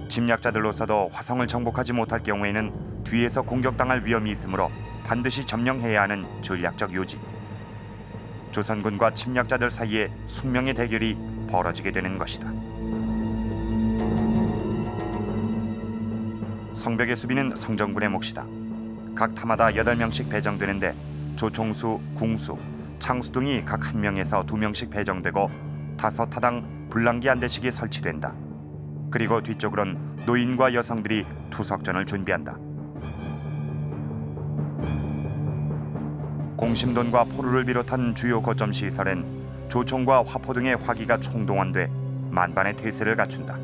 침략자들로서도 화성을 정복하지 못할 경우에는 뒤에서 공격당할 위험이 있으므로 반드시 점령해야 하는 전략적 요지. 조선군과 침략자들 사이에 숙명의 대결이 벌어지게 되는 것이다. 성벽의 수비는 성정군의 몫이다. 각 타마다 8명씩 배정되는데 조총수, 궁수, 창수 등이 각 1명에서 2명씩 배정되고 5타당 불랑기 한 대씩이 설치된다. 그리고 뒤쪽으론 노인과 여성들이 투석전을 준비한다. 공심돈과 포루를 비롯한 주요 거점 시설엔 조총과 화포 등의 화기가 총동원돼 만반의 태세를 갖춘다.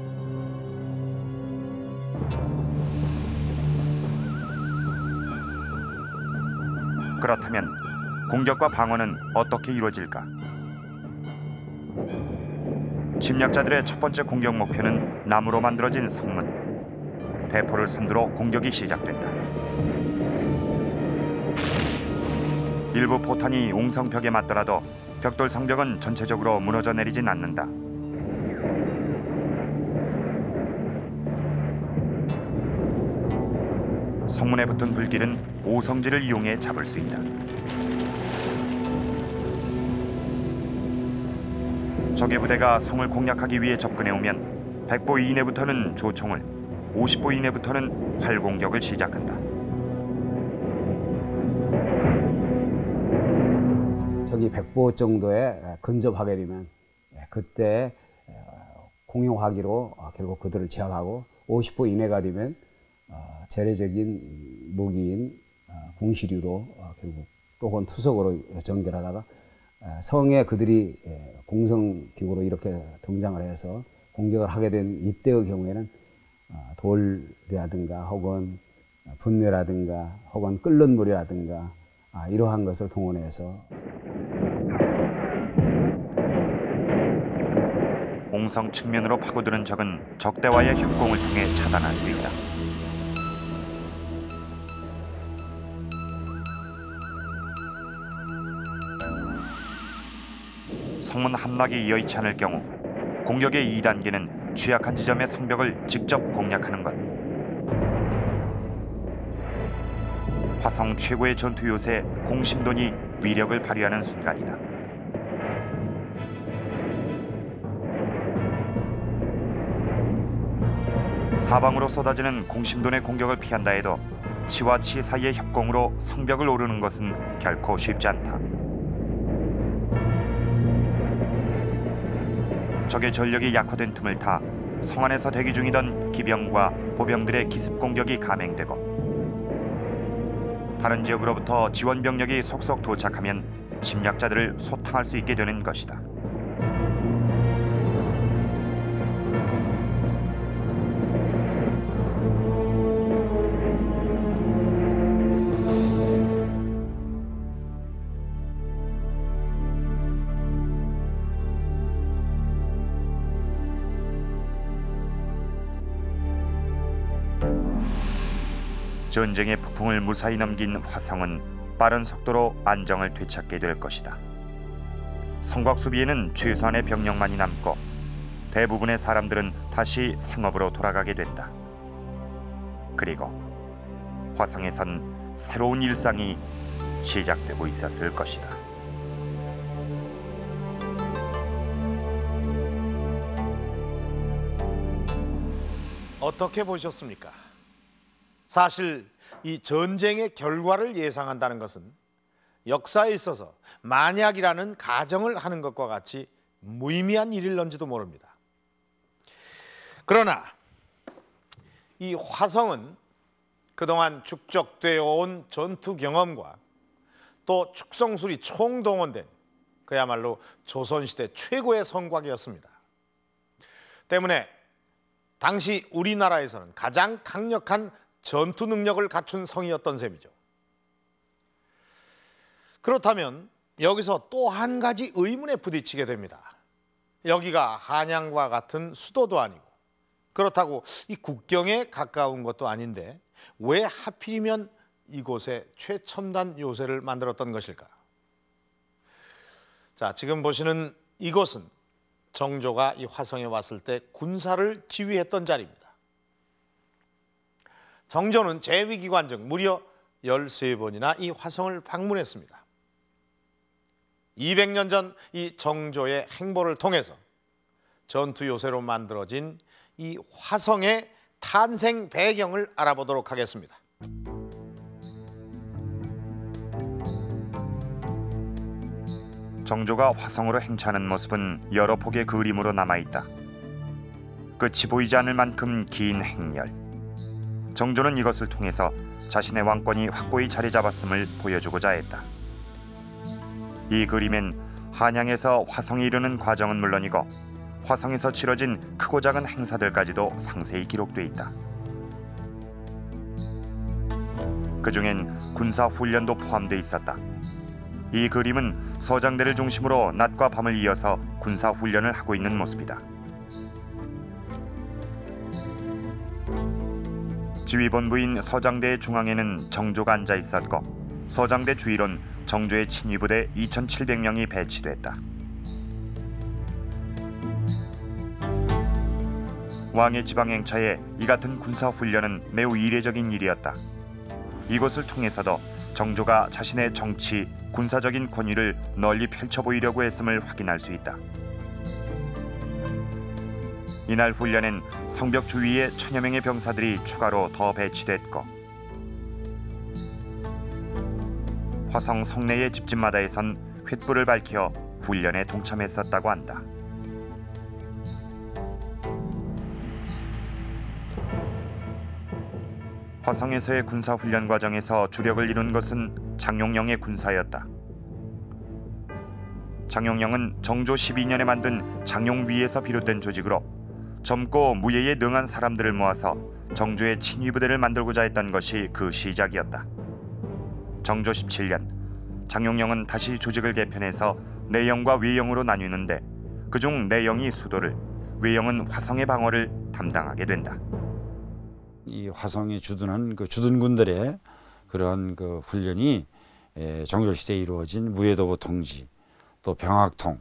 그렇다면 공격과 방어는 어떻게 이루어질까? 침략자들의 첫 번째 공격 목표는 나무로 만들어진 성문. 대포를 선두로 공격이 시작된다. 일부 포탄이 옹성벽에 맞더라도 벽돌 성벽은 전체적으로 무너져 내리진 않는다. 성문에 붙은 불길은 오성지를 이용해 잡을 수 있다. 적의 부대가 성을 공략하기 위해 접근해오면 100보 이내부터는 조총을, 50보 이내부터는 활공격을 시작한다. 적이 100보 정도에 근접하게 되면 그때 공용화기로 결국 그들을 제압하고 50보 이내가 되면 재래적인 무기인 궁시류로 결국 또는 투석으로 전개하다가 성에 그들이 공성기구로 이렇게 등장을 해서 공격을 하게 된 이때의 경우에는 돌이라든가 혹은 분뇌라든가 혹은 끓는 물이라든가 이러한 것을 동원해서 옹성 측면으로 파고드는 적은 적대와의 협공을 통해 차단할 수 있다. 성문 함락이 여의치 않을 경우 공격의 2단계는 취약한 지점의 성벽을 직접 공략하는 것. 화성 최고의 전투 요새 공심돈이 위력을 발휘하는 순간이다. 사방으로 쏟아지는 공심돈의 공격을 피한다 해도 치와 치 사이의 협공으로 성벽을 오르는 것은 결코 쉽지 않다. 적의 전력이 약화된 틈을 타 성 안에서 대기 중이던 기병과 보병들의 기습 공격이 감행되고 다른 지역으로부터 지원 병력이 속속 도착하면 침략자들을 소탕할 수 있게 되는 것이다. 전쟁의 폭풍을 무사히 넘긴 화성은 빠른 속도로 안정을 되찾게 될 것이다. 성곽 수비에는 최소한의 병력만이 남고 대부분의 사람들은 다시 생업으로 돌아가게 된다. 그리고 화성에선 새로운 일상이 시작되고 있었을 것이다. 어떻게 보셨습니까? 사실 이 전쟁의 결과를 예상한다는 것은 역사에 있어서 만약이라는 가정을 하는 것과 같이 무의미한 일일런지도 모릅니다. 그러나 이 화성은 그동안 축적되어 온 전투 경험과 또 축성술이 총동원된 그야말로 조선시대 최고의 성곽이었습니다. 때문에 당시 우리나라에서는 가장 강력한 전투 능력을 갖춘 성이었던 셈이죠. 그렇다면 여기서 또 한 가지 의문에 부딪히게 됩니다. 여기가 한양과 같은 수도도 아니고 그렇다고 이 국경에 가까운 것도 아닌데 왜 하필이면 이곳에 최첨단 요새를 만들었던 것일까? 자, 지금 보시는 이곳은 정조가 이 화성에 왔을 때 군사를 지휘했던 자리입니다. 정조는 재위기관 중 무려 13번이나 이 화성을 방문했습니다. 200년 전 이 정조의 행보를 통해서 전투 요새로 만들어진 이 화성의 탄생 배경을 알아보도록 하겠습니다. 정조가 화성으로 행차하는 모습은 여러 폭의 그림으로 남아있다. 끝이 보이지 않을 만큼 긴 행렬. 정조는 이것을 통해서 자신의 왕권이 확고히 자리 잡았음을 보여주고자 했다. 이 그림엔 한양에서 화성에 이르는 과정은 물론이고 화성에서 치러진 크고 작은 행사들까지도 상세히 기록돼 있다. 그중엔 군사훈련도 포함돼 있었다. 이 그림은 서장대를 중심으로 낮과 밤을 이어서 군사훈련을 하고 있는 모습이다. 지휘본부인 서장대의 중앙에는 정조가 앉아 있었고 서장대 주위론 정조의 친위부대 2,700명이 배치됐다. 왕의 지방행차에 이 같은 군사훈련은 매우 이례적인 일이었다. 이것을 통해서도 정조가 자신의 정치, 군사적인 권위를 널리 펼쳐 보이려고 했음을 확인할 수 있다. 이날 훈련엔 성벽 주위에 1000여 명의 병사들이 추가로 더 배치됐고 화성 성내의 집집마다에선 횃불을 밝혀 훈련에 동참했었다고 한다. 화성에서의 군사훈련 과정에서 주력을 이룬 것은 장용영의 군사였다. 장용영은 정조 12년에 만든 장용위에서 비롯된 조직으로 젊고 무예에 능한 사람들을 모아서 정조의 친위부대를 만들고자 했던 것이 그 시작이었다. 정조 17년 장용영은 다시 조직을 개편해서 내영과 외영으로 나뉘는데 그중 내영이 수도를, 외영은 화성의 방어를 담당하게 된다. 이 화성에 주둔한 그 주둔군들의 그러한 그 훈련이 정조 시대에 이루어진 무예도보 통지, 또 병학통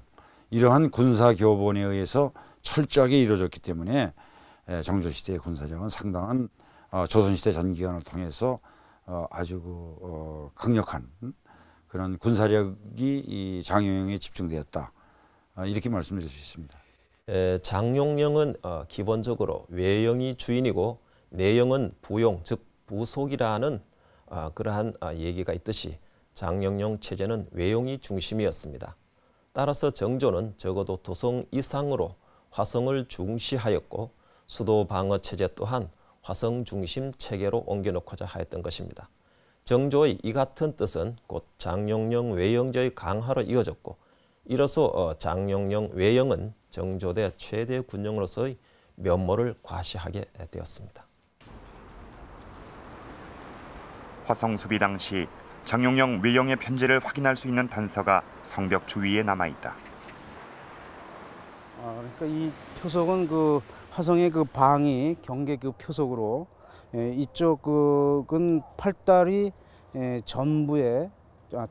이러한 군사 교본에 의해서 철저하게 이루어졌기 때문에 정조 시대의 군사력은 상당한 조선 시대 전 기간을 통해서 아주 강력한 그런 군사력이 이 장용영에 집중되었다. 이렇게 말씀드릴 수 있습니다. 장용영은 기본적으로 외영이 주인이고 내영은 부용, 즉 부속이라는 그러한 얘기가 있듯이 장용영 체제는 외용이 중심이었습니다. 따라서 정조는 적어도 도성 이상으로 화성을 중시하였고 수도 방어 체제 또한 화성 중심 체계로 옮겨놓고자 하였던 것입니다. 정조의 이 같은 뜻은 곧 장용영 외영제의 강화로 이어졌고 이로써 장용영 외영은 정조대 최대 군령으로서의 면모를 과시하게 되었습니다. 화성 수비 당시 장용영 외영의 편지를 확인할 수 있는 단서가 성벽 주위에 남아 있다. 그러니까 이 표석은 그 화성의 그 방이 경계 그 표석으로 이쪽은 팔다리 전부에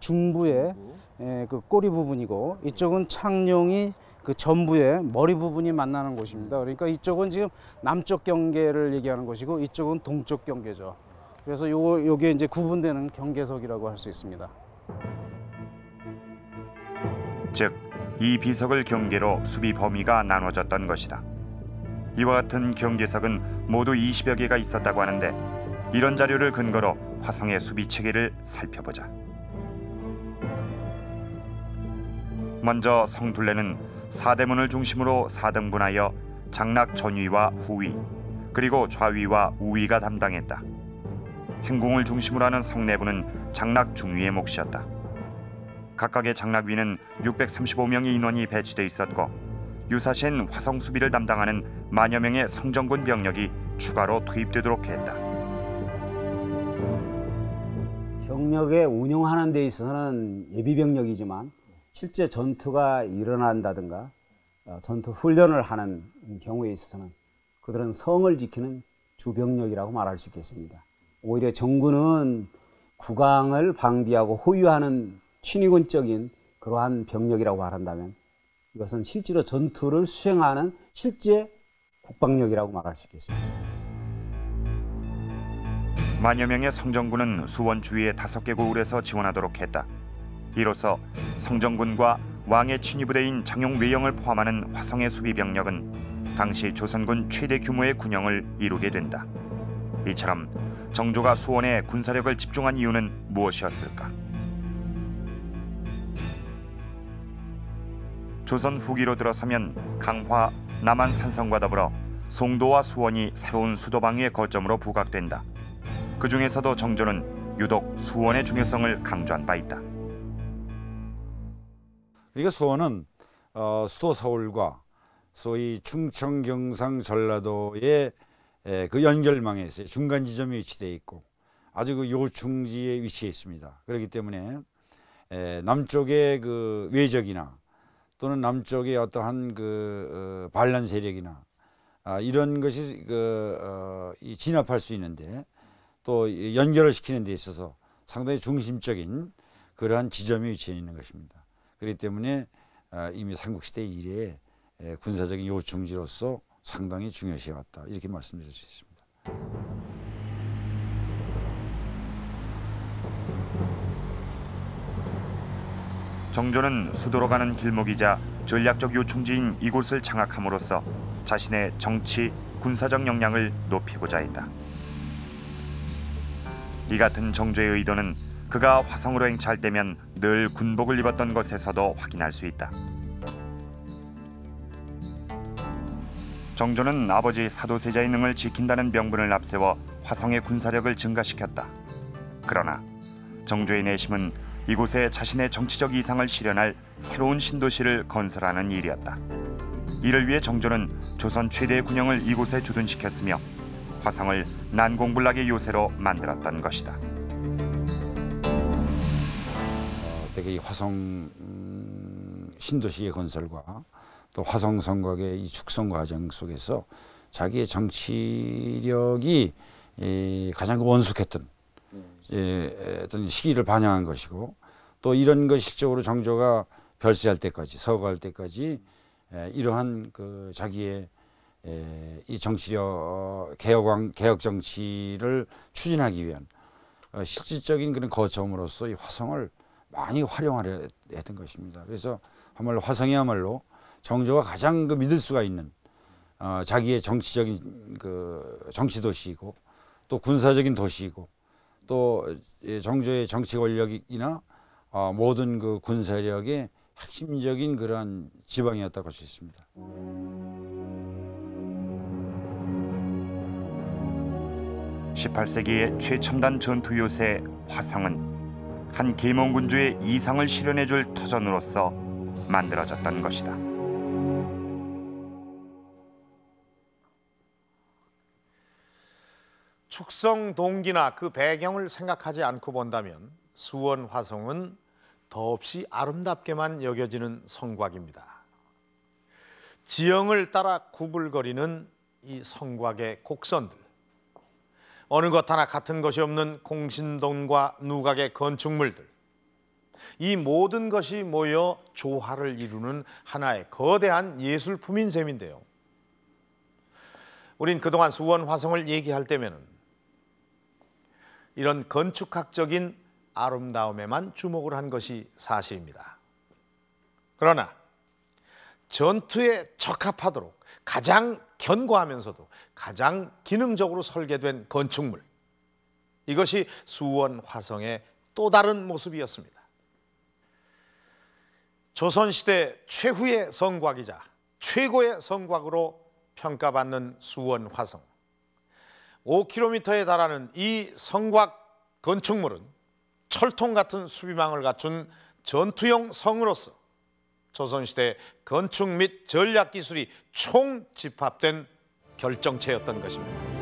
중부에 그 꼬리 부분이고, 이쪽은 창룡이 그 전부에 머리 부분이 만나는 곳입니다. 그러니까 이쪽은 지금 남쪽 경계를 얘기하는 곳이고, 이쪽은 동쪽 경계죠. 그래서 요게 이제 구분되는 경계석이라고 할 수 있습니다. 즉, 이 비석을 경계로 수비 범위가 나눠졌던 것이다. 이와 같은 경계석은 모두 20여 개가 있었다고 하는데, 이런 자료를 근거로 화성의 수비 체계를 살펴보자. 먼저 성둘레는 사대문을 중심으로 4등분하여 장락 전위와 후위, 그리고 좌위와 우위가 담당했다. 행궁을 중심으로 하는 성내부는 장락 중위의 몫이었다. 각각의 장락위는 635명의 인원이 배치돼 있었고, 유사시엔 화성 수비를 담당하는 만여 명의 성정군 병력이 추가로 투입되도록 했다. 병력에 운영하는 데 있어서는 예비병력이지만 실제 전투가 일어난다든가 전투 훈련을 하는 경우에 있어서는 그들은 성을 지키는 주병력이라고 말할 수 있겠습니다. 오히려 정군은 국왕을 방비하고 호위하는 친위군적인 그러한 병력이라고 말한다면, 이것은 실제로 전투를 수행하는 실제 국방력이라고 말할 수 있겠습니다. 만여 명의 성정군은 수원 주위의 5개 고을에서 지원하도록 했다. 이로써 성정군과 왕의 친위부대인 장용외영을 포함하는 화성의 수비병력은 당시 조선군 최대 규모의 군영을 이루게 된다. 이처럼 정조가 수원에 군사력을 집중한 이유는 무엇이었을까? 조선 후기로 들어서면 강화, 남한 산성과 더불어 송도와 수원이 새로운 수도 방위의 거점으로 부각된다. 그 중에서도 정조는 유독 수원의 중요성을 강조한 바 있다. 그러니까 수원은 수도 서울과 소위 충청, 경상, 전라도의 그 연결망에서 중간 지점에 위치되어 있고, 아주 그 요충지에 위치해 있습니다. 그렇기 때문에 남쪽의 그 외적이나 또는 남쪽의 어떠한 그 반란 세력이나 이런 것이 진압할 수 있는데, 또 연결을 시키는 데 있어서 상당히 중심적인 그러한 지점에 위치해 있는 것입니다. 그렇기 때문에 이미 삼국시대 이래에 군사적인 요충지로서 상당히 중요시해왔다, 이렇게 말씀드릴 수 있습니다. 정조는 수도로 가는 길목이자 전략적 요충지인 이곳을 장악함으로써 자신의 정치, 군사적 역량을 높이고자 했다. 이 같은 정조의 의도는 그가 화성으로 행차할 때면 늘 군복을 입었던 것에서도 확인할 수 있다. 정조는 아버지 사도세자의 능을 지킨다는 명분을 앞세워 화성의 군사력을 증가시켰다. 그러나 정조의 내심은 이곳에 자신의 정치적 이상을 실현할 새로운 신도시를 건설하는 일이었다. 이를 위해 정조는 조선 최대의 군영을 이곳에 주둔시켰으며 화성을 난공불락의 요새로 만들었던 것이다. 되게 이 화성 신도시의 건설과 또 화성 성곽의 이 축성 과정 속에서 자기의 정치력이 가장 원숙했던 어떤 시기를 반영한 것이고, 또 이런 것 실적으로 정조가 별세할 때까지, 서거할 때까지 이러한 그 자기의 이 정치력 개혁 정치를 추진하기 위한 실질적인 그런 거점으로서 이 화성을 많이 활용하려 했던 것입니다. 그래서 한말로 화성이야말로 정조가 가장 그 믿을 수가 있는 자기의 정치적인 그 정치 도시이고, 또 군사적인 도시이고, 또 정조의 정치 권력이나 모든 그 군사력의 핵심적인 그러한 지방이었다고 할 수 있습니다. 18세기의 최첨단 전투 요새 화성은 한 계몽군주의 이상을 실현해줄 터전으로서 만들어졌던 것이다. 축성 동기나 그 배경을 생각하지 않고 본다면 수원 화성은 더없이 아름답게만 여겨지는 성곽입니다. 지형을 따라 구불거리는 이 성곽의 곡선들, 어느 것 하나 같은 것이 없는 공신동과 누각의 건축물들, 이 모든 것이 모여 조화를 이루는 하나의 거대한 예술품인 셈인데요. 우린 그동안 수원 화성을 얘기할 때면은 이런 건축학적인 아름다움에만 주목을 한 것이 사실입니다. 그러나 전투에 적합하도록 가장 견고하면서도 가장 기능적으로 설계된 건축물, 이것이 수원 화성의 또 다른 모습이었습니다. 조선시대 최후의 성곽이자 최고의 성곽으로 평가받는 수원 화성. 5km에 달하는 이 성곽 건축물은 철통 같은 수비망을 갖춘 전투용 성으로서 조선시대 건축 및 전략 기술이 총집합된 결정체였던 것입니다.